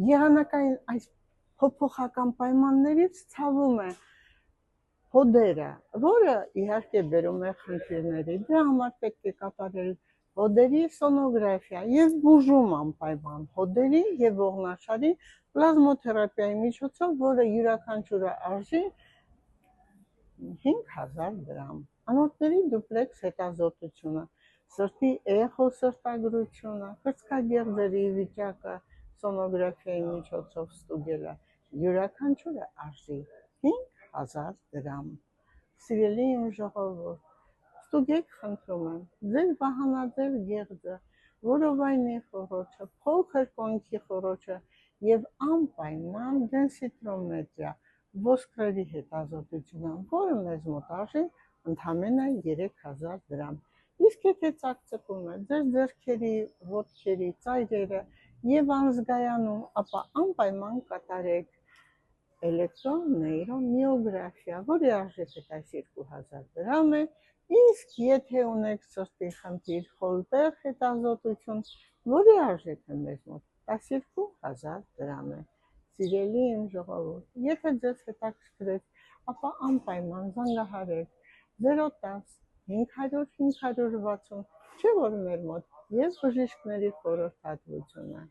եղանակային այս փոփոխական պայմաններից ցավում է հոդերը, որը իհարկե բերում է խնդիրների, դրա համար պետք է կատարել հոդերի սոնոգրաֆիա եւ բուժում անպայման հոդերի եւ ողնաշարի պլազմոթերապիայի միջոցով, որը յուրաքանչյուրը արժի 5000 դրամ։ Անոթների դուպլեքս հետազոտությունը, սրտի էխոսրտագրությունը, կրծքագեղձերի վիճակը սոնոգրաֆիայի միջոցով ստուգելը, յուրաքանչյուրը արժի 5000 դրամ։ Սիրելի իմ ժողովուրդ, ստուգեք խնդրում եմ, ձեր վահանաձև գեղձը, որովայնի խոռոչը, փոքր կոնքի խոռոչը եւ անպայման դենսիտրոմետրիա ոսկրերի հետազոտությունը, որը մեզ մոտ արժի ընդամենը 3000 դրամ։ Իսկ եթե ծակծկում է ձեր ձեռքերի, ոտքերի ծայրերը եւ անզգայանում, ապա անպայման կատարեք էլեկտրոնեյրոմիոգրաֆիա, որի արժեքը 12000 դրամ է, իսկ եթե ունեք սրտի խնդիր, խոլտեղ հետազոտություն, որի արժեքը մեզ մոտ 12000 դրամ է։ Սիրելի իմ ժողովուրդ, եթե ձեզ հետաքրքրեց, ապա անպայման զանգահարեք 010 500 560, չէ՞ որ մեր մոտ եւ բժիշկների խորհրդատվությունը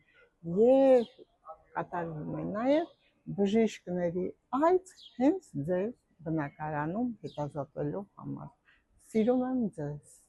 եւ կատարվում է նաեւ բժիշկների այց հենց ձեր բնակարանում հետազոտելու համար։ Սիրում եմ ձեզ։